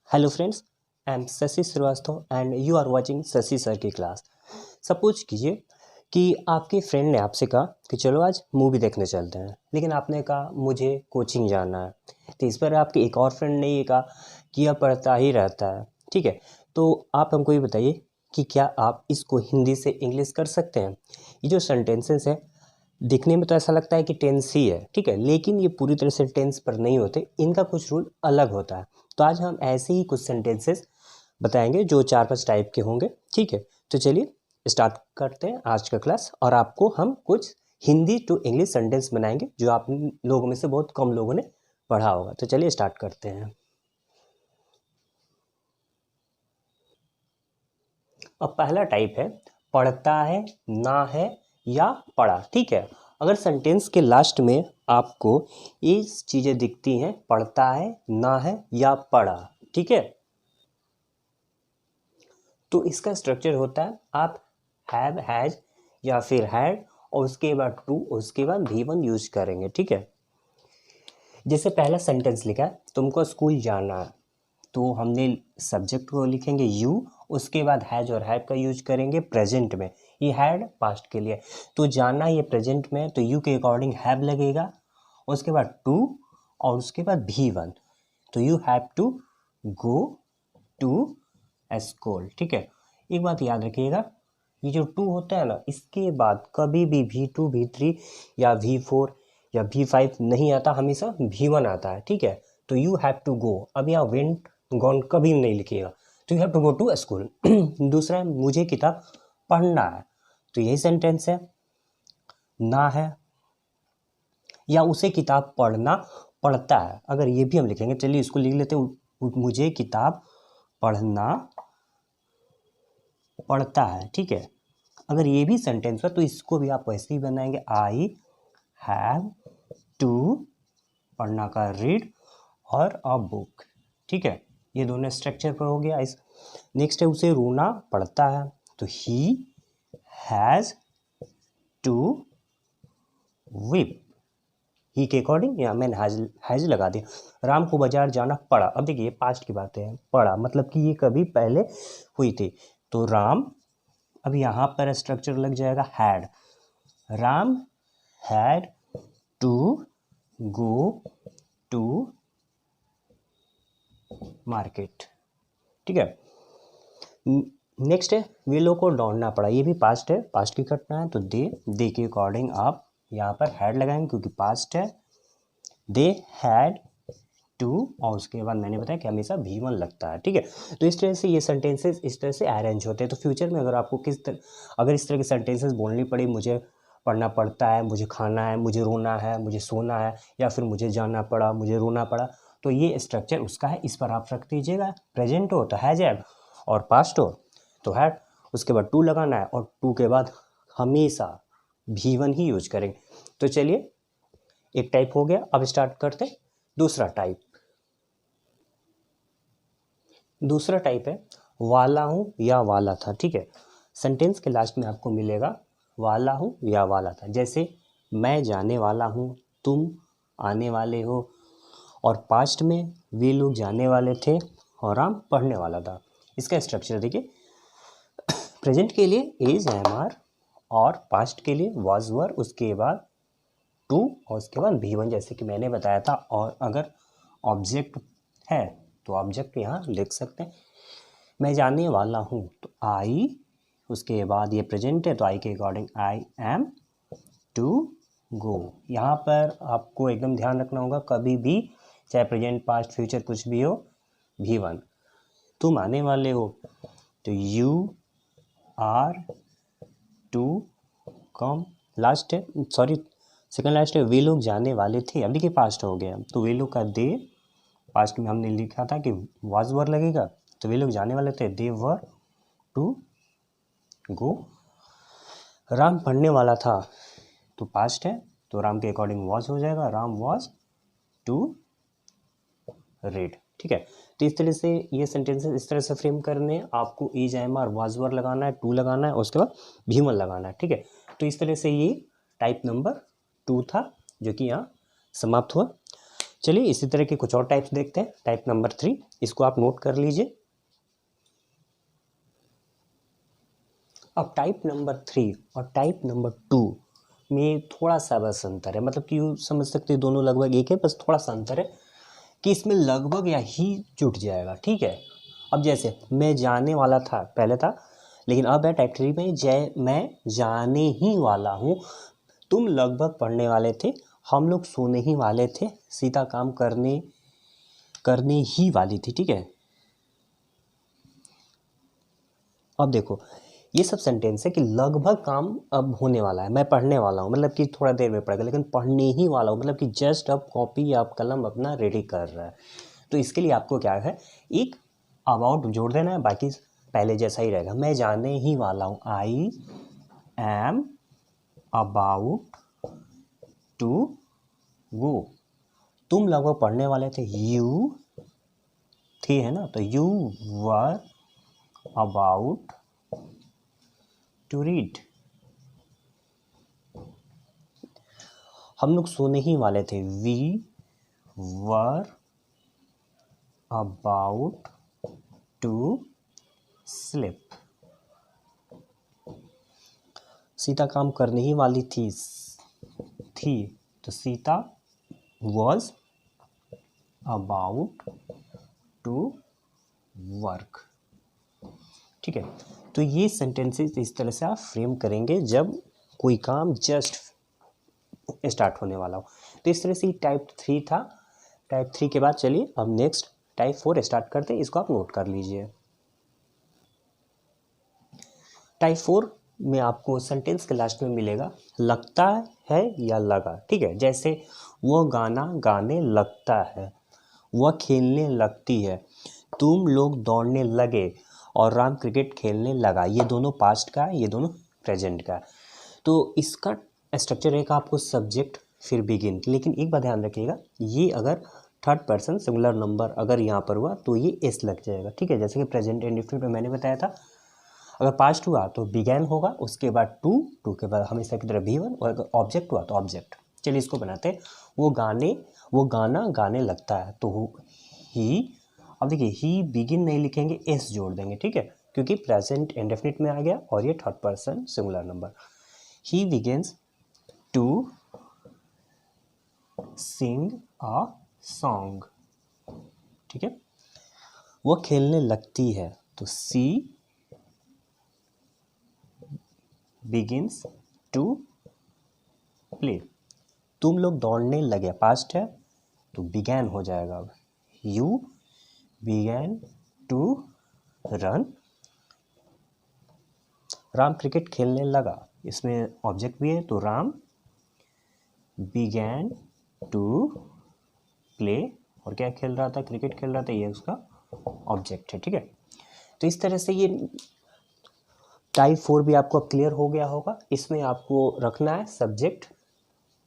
Hello friends, I am Shashi Srivastava and you are watching Shashi sir की क्लास। Suppose कीजिए कि आपके फ्रेंड ने आपसे कहा कि चलो आज मूवी देखने चलते हैं, लेकिन आपने कहा मुझे कोचिंग जाना है। तो इस पर आपके एक और फ्रेंड ने ये कहा कि यह पढ़ता ही रहता है। ठीक है, तो आप हमको ये बताइए कि क्या आप इसको हिंदी से इंग्लिश कर सकते हैं। ये जो सेंटेंसेस है दिखने में तो ऐसा लगता है कि टेंस ही है, ठीक है, लेकिन ये पूरी तरह से टेंस पर नहीं होते, इनका कुछ रूल अलग होता है। तो आज हम ऐसे ही कुछ सेंटेंसेस बताएंगे जो 4-5 टाइप के होंगे। ठीक है, तो चलिए स्टार्ट करते हैं आज का क्लास। और आपको हम कुछ हिंदी टू इंग्लिश सेंटेंस बनाएंगे जो आप लोगों में से बहुत कम लोगों ने पढ़ा होगा। तो चलिए स्टार्ट करते हैं। अब पहला टाइप है पढ़ता है, ना है या पढ़ा। ठीक है, अगर सेंटेंस के लास्ट में आपको ये चीज़ें दिखती हैं, पढ़ता है, ना है या पढ़ा, ठीक है, तो इसका स्ट्रक्चर होता है आप हैव, हैज या फिर हैड और उसके बाद टू, उसके बाद भी1 यूज करेंगे। ठीक है, जैसे पहला सेंटेंस लिखा है तुमको स्कूल जाना है, तो हमने सब्जेक्ट को लिखेंगे यू, उसके बाद हैज और हैव का यूज करेंगे प्रेजेंट में। ये हैड पास्ट के लिए, तो जाना ये प्रेजेंट में, तो यू के अकॉर्डिंग हैव लगेगा, उसके बाद टू और उसके बाद भी1, तो you have to go to school. ठीक है, एक बात याद रखिएगा, ये जो टू होता है ना, इसके बाद कभी भी V2 V3 या V4 या V5 नहीं आता, हमेशा V1 आता है। ठीक है, तो यू हैव टू गो, अब यहाँ वेंट गॉन कभी नहीं लिखिएगा, तो you have to go to school. दूसरा है मुझे किताब पढ़ना है, तो यही सेंटेंस है, ना है या उसे किताब पढ़ना पड़ता है, अगर ये भी हम लिखेंगे, चलिए इसको लिख लेते हैं, मुझे किताब पढ़ना पढ़ता है। ठीक है, अगर ये भी सेंटेंस हो तो इसको भी आप वैसे ही बनाएंगे, आई हैव टू, पढ़ना का रीड और अ बुक। ठीक है, ये दोनों स्ट्रक्चर पर हो गया। इस नेक्स्ट है उसे रोना पड़ता है, तो ही हैज़ टू वीप, ही के अकॉर्डिंग यहाँ मैंने हैज लगा दिया। राम को बाजार जाना पड़ा, अब देखिए पास्ट की बात है, पड़ा मतलब कि ये कभी पहले हुई थी, तो राम, अब यहाँ पर स्ट्रक्चर लग जाएगा had, Ram had to go to market. ठीक है, नेक्स्ट है वे लोग को दौड़ना पड़ा, ये भी पास्ट है, पास्ट की घटना है, तो दे के अकॉर्डिंग आप यहाँ पर हैड लगाएंगे क्योंकि पास्ट है, दे हैड टू, और उसके बाद मैंने बताया कि हमेशा भी1 लगता है। ठीक है, तो इस तरह से ये सेंटेंसेस इस तरह से अरेंज होते हैं। तो फ्यूचर में अगर आपको अगर इस तरह के सेंटेंसेस बोलनी पड़ी, मुझे पढ़ना पड़ता है, मुझे खाना है, मुझे रोना है, मुझे सोना है, या फिर मुझे जाना पड़ा, मुझे रोना पड़ा, तो ये स्ट्रक्चर उसका है, इस पर आप रख दीजिएगा। प्रेजेंट हो तो हैज हैव, और पास्ट हो तो हैड, उसके बाद टू लगाना है, और टू के बाद हमेशा भी1 ही यूज करेंगे। तो चलिए एक टाइप हो गया, अब स्टार्ट करते हैं दूसरा टाइप। दूसरा टाइप है वाला हूँ या वाला था। ठीक है, सेंटेंस के लास्ट में आपको मिलेगा वाला हूँ या वाला था, जैसे मैं जाने वाला हूँ, तुम आने वाले हो, और पास्ट में वे लोग जाने वाले थे और राम पढ़ने वाला था। इसका स्ट्रक्चर देखिए, प्रेजेंट के लिए इज एम आर, और पास्ट के लिए वाज वर, उसके बाद टू और उसके बाद भी1, जैसे कि मैंने बताया था। और अगर ऑब्जेक्ट है तो ऑब्जेक्ट यहाँ लिख सकते हैं, मैं जाने वाला हूँ तो आई, उसके बाद ये प्रेजेंट है तो आई के according I am to go. यहाँ पर आपको एकदम ध्यान रखना होगा, कभी भी चाहे प्रेजेंट पास्ट फ्यूचर कुछ भी हो, भी1। तुम आने वाले हो तो you are to come, last है, सॉरी सेकंड लास्ट है, वे लोग जाने वाले थे, अभी के पास्ट हो गया, तो वे लोग का दे, पास्ट में हमने लिखा था कि वाज वर लगेगा, तो वे लोग जाने वाले थे, दे वर टू गो। राम पढ़ने वाला था, तो पास्ट है, तो राम के अकॉर्डिंग वॉज हो जाएगा, राम वॉज टू रीड। ठीक है, तो इस तरह से ये सेंटेंसेस इस तरह से फ्रेम करने, आपको is am are was were लगाना है, टू लगाना है, उसके बाद भी1 लगाना है। ठीक है, तो इस तरह से ये टाइप नंबर 2 था जो कि यहाँ समाप्त हुआ। चलिए इसी तरह के कुछ और टाइप्स देखते हैं। टाइप नंबर 3, इसको आप नोट कर लीजिए। अब टाइप नंबर 3 और टाइप नंबर 2 में थोड़ा सा बस अंतर है, मतलब कि यूँ समझ सकते हैं दोनों लगभग एक है, बस थोड़ा सा अंतर है कि इसमें लगभग या ही जुट जाएगा, ठीक है। अब जैसे मैं जाने वाला था पहले था, लेकिन अब है टाइप 3 में मैं जाने ही वाला हूँ, तुम लगभग पढ़ने वाले थे, हम लोग सोने ही वाले थे, सीता काम करने ही वाली थी, ठीक है। अब देखो ये सब सेंटेंस है कि लगभग काम अब होने वाला है, मैं पढ़ने वाला हूँ मतलब कि थोड़ा देर में पढ़ेगा, लेकिन पढ़ने ही वाला हूँ मतलब कि जस्ट अब कॉपी या कलम अपना रेडी कर रहा है। तो इसके लिए आपको क्या है, एक अबाउट जोड़ देना है, बाकी पहले जैसा ही रहेगा। मैं जाने ही वाला हूँ, I am about to go. तुम लगभग पढ़ने वाले थे, यू थे, है ना, तो you were about to read. हम लोग सोने ही वाले थे, we were about to sleep. Sita काम करने ही वाली थी तो Sita was about to work, ठीक है। तो ये सेंटेंसेस इस तरह से आप फ्रेम करेंगे जब कोई काम जस्ट स्टार्ट होने वाला हो। तो इस तरह से टाइप 3 था। टाइप 3 के बाद चलिए अब नेक्स्ट टाइप 4 स्टार्ट करते हैं, इसको आप नोट कर लीजिए। टाइप 4 में आपको सेंटेंस के लास्ट में मिलेगा लगता है या लगा, ठीक है। जैसे वह गाना गाने लगता है, वह खेलने लगती है, तुम लोग दौड़ने लगे और राम क्रिकेट खेलने लगा। ये दोनों पास्ट का है, ये दोनों प्रेजेंट का है। तो इसका स्ट्रक्चर रहेगा आपको सब्जेक्ट फिर बिगिन, लेकिन एक बात ध्यान रखिएगा, ये अगर थर्ड पर्सन सिंगुलर नंबर अगर यहाँ पर हुआ तो ये एस लग जाएगा, ठीक है। जैसे कि प्रेजेंट इंडेफिनिट में मैंने बताया था, अगर पास्ट हुआ तो बिगैन होगा, उसके बाद टू के बाद हमेशा की तरह भी1, और अगर ऑब्जेक्ट हुआ तो ऑब्जेक्ट। चलिए इसको बनाते हैं। वो गाना गाने लगता है, तो ही, अब देखिए ही बिगिन नहीं लिखेंगे, एस जोड़ देंगे, ठीक है, क्योंकि प्रेजेंट इंडेफिनिट में आ गया और ये third person singular number. He begins to sing a song, ठीक है। वो खेलने लगती है, तो सी बिगिन्स टू प्ले। तुम लोग दौड़ने लगे, पास्ट है तो बिगैन हो जाएगा, अब you begin to run. Ram cricket खेलने लगा, इसमें ऑब्जेक्ट भी है, तो राम बिगैन टू प्ले, और क्या खेल रहा था, क्रिकेट खेल रहा था, ये उसका ऑब्जेक्ट है, ठीक है। तो इस तरह से ये टाइप 4 भी आपको अब क्लियर हो गया होगा। इसमें आपको रखना है सब्जेक्ट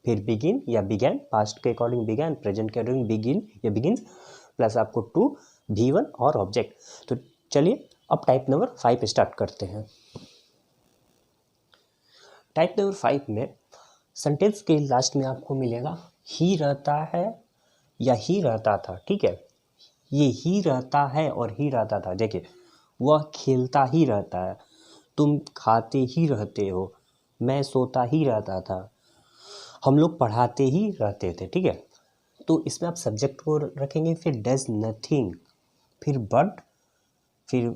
फिर बिगिन या बिगैन, पास्ट के अकॉर्डिंग बिगैन, प्रेजेंट के अकॉर्डिंग बिगिन या बिगिन्स, प्लस आपको टू भी1 और ऑब्जेक्ट। तो चलिए अब टाइप नंबर 5 स्टार्ट करते हैं। टाइप नंबर 5 में सेंटेंस के लास्ट में आपको मिलेगा ही रहता है या ही रहता था, ठीक है। ये ही रहता है और ही रहता था, देखिए वह खेलता ही रहता है, तुम खाते ही रहते हो, मैं सोता ही रहता था, हम लोग पढ़ाते ही रहते थे, ठीक है। तो इसमें आप सब्जेक्ट को रखेंगे, फिर डज नथिंग, फिर बट, फिर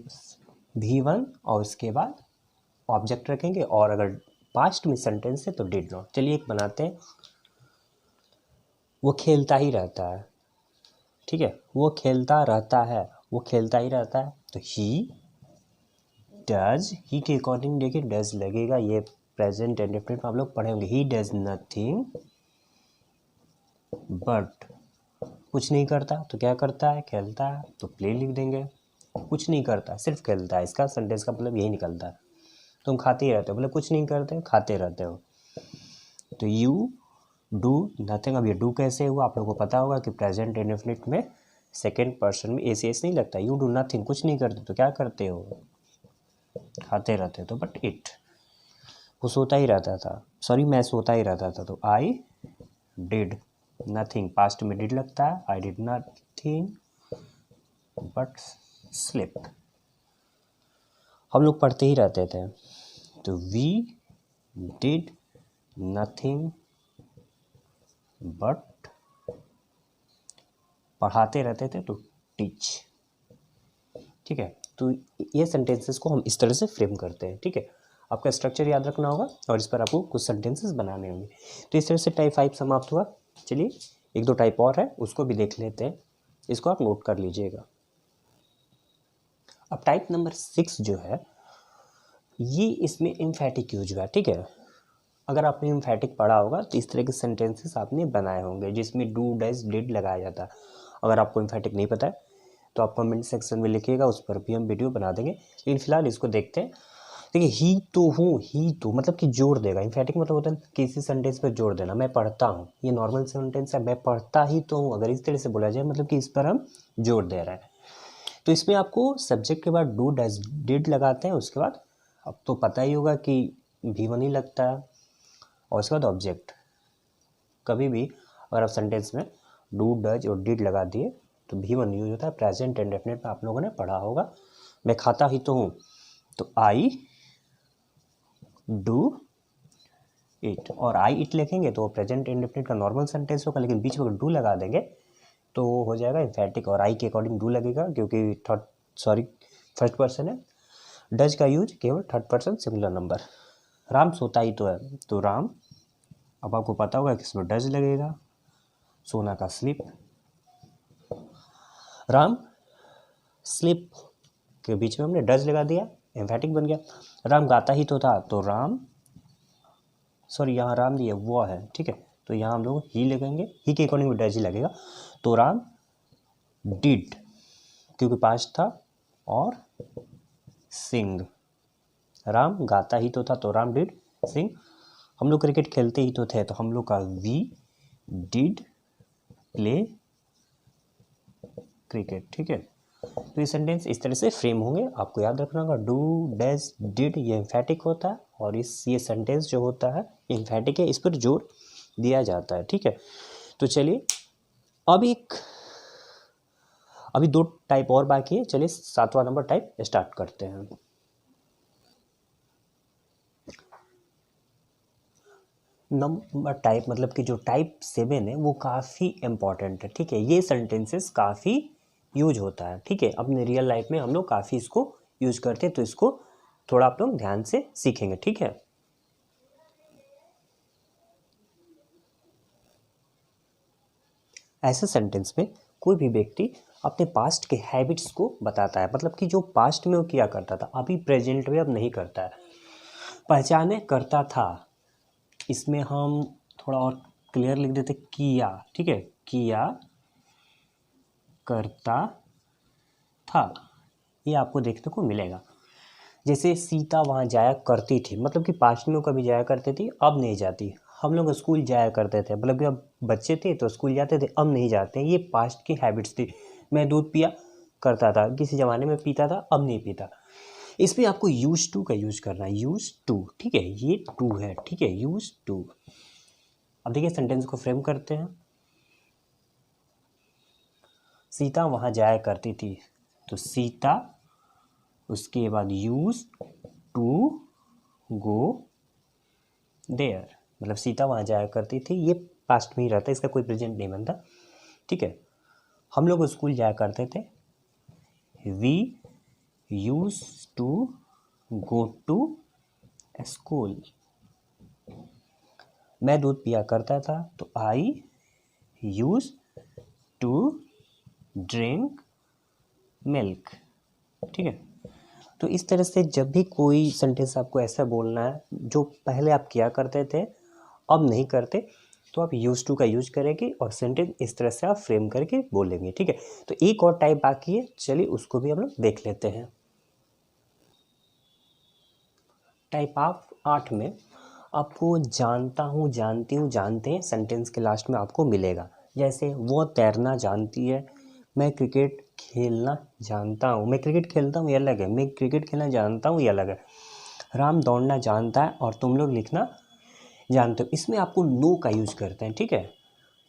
भी1 और उसके बाद ऑब्जेक्ट रखेंगे, और अगर पास्ट में सेंटेंस है तो डिड नॉट। चलिए एक बनाते हैं। वो खेलता ही रहता है, ठीक है, वो खेलता रहता है, वो खेलता ही रहता है, तो ही डज, ही के अकॉर्डिंग देखिए डज लगेगा, ये प्रेजेंट इंडेफिनिट में आप लोग पढ़े होंगे। ही डज नथिंग बट, कुछ नहीं करता तो क्या करता है, खेलता है, तो प्ले लिख देंगे। कुछ नहीं करता सिर्फ खेलता है, इसका सेंटेंस का मतलब यही निकलता है। तुम खाते ही रहते हो, मतलब कुछ नहीं करते खाते रहते हो, तो यू डू नथिंग। अब ये डू कैसे हुआ आप लोगों को पता होगा कि प्रेजेंट इंडेफिनिट में सेकेंड पर्सन में एस नहीं लगता, यू डू नथिंग, कुछ नहीं करते तो क्या करते हो, खाते रहते हो, तो बट इट, वो सोता ही रहता था, सॉरी मैं सोता ही रहता था, तो आई डिड, नथिंग पास्ट में डिड लगता है, I did nothing but slip. हम लोग पढ़ते ही रहते थे, तो वी डिड नथिंग बट, पढ़ाते रहते थे तो टीच। ठीक है, तो ये सेंटेंसेस को हम इस तरह से फ्रेम करते हैं। ठीक है, आपका स्ट्रक्चर याद रखना होगा और इस पर आपको कुछ सेंटेंसेस बनाने होंगे। तो इस तरह से टाइप 5 समाप्त हुआ। चलिए एक दो टाइप और है, उसको भी देख लेते हैं, इसको आप नोट कर लीजिएगा। अब टाइप नंबर 6 जो है, ये इसमें एम्फैटिक यूज हुआ। ठीक है, अगर आपने एम्फैटिक पढ़ा होगा तो इस तरह के सेंटेंसेस आपने बनाए होंगे जिसमें डू डैश डिड लगाया जाता है। अगर आपको एम्फैटिक नहीं पता है तो आप कमेंट सेक्शन में लिखिएगा, उस पर भी हम वीडियो बना देंगे। लेकिन फिलहाल इसको देखते हैं। देखिए, ही तो हूँ, ही तो मतलब कि जोड़ देगा। एम्फैटिक मतलब होता है किसी सेंटेंस पर जोड़ देना। मैं पढ़ता हूँ, ये नॉर्मल सेंटेंस है, मैं पढ़ता ही तो हूँ। अगर इस तरह से बोला जाए मतलब कि इस पर हम जोड़ दे रहे हैं। तो इसमें आपको सब्जेक्ट के बाद डू डैश डिड लगाते हैं, उसके बाद अब तो पता ही होगा कि V1 ही लगता है, और उसके बाद ऑब्जेक्ट। कभी भी अगर आप सेंटेंस में डू डज और डिड लगा दिए तो V1 यूज होता है। प्रेजेंट इंडेफिनिट में आप लोगों ने पढ़ा होगा। मैं खाता ही तो हूँ, तो आई डू इट, और आई इट लिखेंगे तो प्रेजेंट इंडेफिनिट का नॉर्मल सेंटेंस होगा, लेकिन बीच में अगर डू लगा देंगे तो हो जाएगा एम्फैटिक, और आई के अकॉर्डिंग डू लगेगा क्योंकि फर्स्ट पर्सन है। डज का यूज केवल third person singular number. Ram सोता ही तो है, तो राम, अब आपको पता होगा कि इसमें डज लगेगा, सोना का स्लिप। राम स्लिप के बीच में हमने डज लगा दिया, एम्फैटिक बन गया। राम गाता ही तो था, तो राम, सॉरी यहाँ राम दिया वो है। ठीक है, तो यहाँ हम लोग ही लगेंगे, ही के अकॉर्डिंग डज ही लगेगा। तो राम डिड क्योंकि पास्ट था, और सिंग, राम गाता ही तो था तो राम डिड सिंग। हम लोग क्रिकेट खेलते ही तो थे, तो हम लोग का वी डिड प्ले क्रिकेट। ठीक है, तो ये सेंटेंस इस तरह से फ्रेम होंगे, आपको याद रखना होगा। डू डैश डिड ये एम्फैटिक होता है, और ये सेंटेंस जो होता है एम्फैटिक है, इस पर जोर दिया जाता है। ठीक है, तो चलिए अभी दो टाइप और बाकी है। चलिए 7वां नंबर टाइप स्टार्ट करते हैं। नंबर टाइप मतलब कि जो टाइप 7 है वो काफ़ी इम्पॉर्टेंट है। ठीक है, ये सेंटेंसेस काफ़ी यूज होता है। ठीक है, अपने रियल लाइफ में हम लोग काफ़ी इसको यूज करते हैं, तो इसको थोड़ा आप लोग ध्यान से सीखेंगे। ठीक है, ऐसे सेंटेंस में कोई भी व्यक्ति अपने पास्ट के हैबिट्स को बताता है, मतलब कि जो पास्ट में वो किया करता था अभी प्रेजेंट में अब नहीं करता है। पहचाने करता था, इसमें हम थोड़ा और क्लियर लिख देते किया। ठीक है, किया करता था, ये आपको देखने को मिलेगा। जैसे सीता वहाँ जाया करती थी, मतलब कि पास्ट में वो कभी जाया करती थी, अब नहीं जाती। हम लोग स्कूल जाया करते थे, मतलब कि अब बच्चे थे तो स्कूल जाते थे, अब नहीं जाते। ये पास्ट की हैबिट्स थी। मैं दूध पिया करता था, किसी ज़माने में पीता था, अब नहीं पीता। इसमें आपको यूज टू का यूज करना है, यूज टू। ठीक है, ये टू है। ठीक है, यूज टू। अब देखिए सेंटेंस को फ्रेम करते हैं। सीता वहाँ जाया करती थी, तो सीता, उसके बाद यूज टू गो देयर, मतलब सीता वहाँ जाया करती थी, ये पास्ट में ही रहता है, इसका कोई प्रेजेंट नहीं बनता। ठीक है, हम लोग स्कूल जाया करते थे, we use to go to school. मैं दूध पिया करता था, तो I use to drink milk. ठीक है, तो इस तरह से जब भी कोई सेंटेंस आपको ऐसा बोलना है जो पहले आप किया करते थे अब नहीं करते, तो आप यूज टू का यूज करेंगे और सेंटेंस इस तरह से आप फ्रेम करके बोलेंगे। ठीक है, तो एक और टाइप बाकी है, चलिए उसको भी हम लोग देख लेते हैं। टाइप 8 में आपको जानता हूँ, जानती हूँ, जानते हैं सेंटेंस के लास्ट में आपको मिलेगा। जैसे वो तैरना जानती है, मैं क्रिकेट खेलना जानता हूँ। मैं क्रिकेट खेलता हूँ ये अलग है, मैं क्रिकेट खेलना जानता हूँ ये अलग है। राम दौड़ना जानता है और तुम लोग लिखना जानते हो। इसमें आपको नो का यूज करते हैं। ठीक है,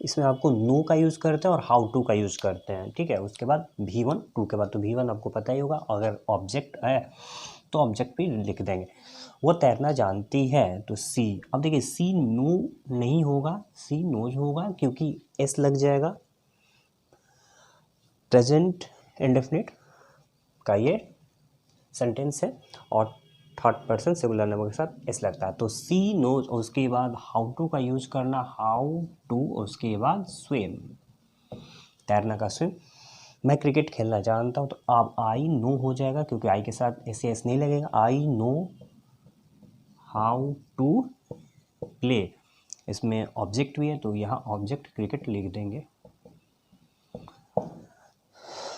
इसमें आपको नो का यूज़ करते हैं और हाउ टू का यूज़ करते हैं, ठीक है। उसके बाद V1, टू के बाद तो V1 आपको पता ही होगा। अगर ऑब्जेक्ट है तो ऑब्जेक्ट भी लिख देंगे। वो तैरना जानती है तो सी। अब देखिए सी नो नहीं होगा, सी नोज होगा क्योंकि एस लग जाएगा। प्रेजेंट इंडेफिनिट का ये सेंटेंस है और थर्ड पर्सन सिंगुलर नंबर के साथ एस लगता है, तो सी नोज। उसके बाद हाउ टू का यूज करना, हाउ टू। उसके बाद स्विम, तैरना का स्विम। मैं क्रिकेट खेलना जानता हूँ तो अब आई नो हो जाएगा क्योंकि आई के साथ एस एस नहीं लगेगा। I know how to play. इसमें ऑब्जेक्ट भी है तो यहाँ ऑब्जेक्ट क्रिकेट लिख देंगे।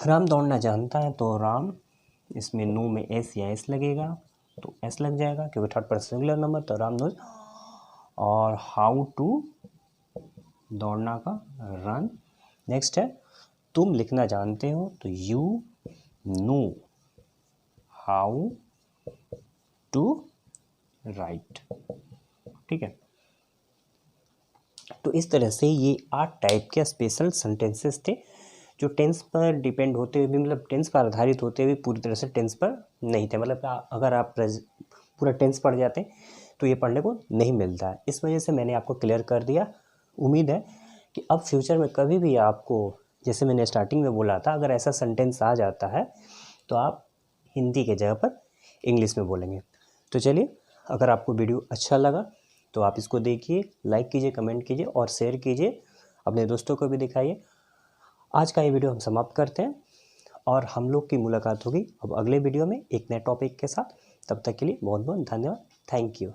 राम दौड़ना जानता है तो राम, इसमें नो में एस या एस लगेगा तो एस लग जाएगा क्योंकि थर्ड पर्सन सिंगुलर नंबर, तो राम नोज। और हाउ टू दौड़ना का रन। नेक्स्ट है तुम लिखना जानते हो तो you know how to write, ठीक है। तो इस तरह से ये 8 टाइप के स्पेशल सेंटेंसेस थे जो टेंस पर डिपेंड होते हुए भी, मतलब टेंस पर आधारित होते हुए पूरी तरह से टेंस पर नहीं थे। मतलब अगर आप पूरा टेंस पढ़ जाते हैं तो ये पढ़ने को नहीं मिलता है। इस वजह से मैंने आपको क्लियर कर दिया। उम्मीद है कि अब फ्यूचर में कभी भी आपको, जैसे मैंने स्टार्टिंग में बोला था, अगर ऐसा सेंटेंस आ जाता है तो आप हिंदी के जगह पर इंग्लिश में बोलेंगे। तो चलिए, अगर आपको वीडियो अच्छा लगा तो आप इसको देखिए, लाइक कीजिए, कमेंट कीजिए और शेयर कीजिए, अपने दोस्तों को भी दिखाइए। आज का ये वीडियो हम समाप्त करते हैं और हम लोग की मुलाकात होगी अब अगले वीडियो में एक नए टॉपिक के साथ। तब तक के लिए बहुत बहुत धन्यवाद। Thank you.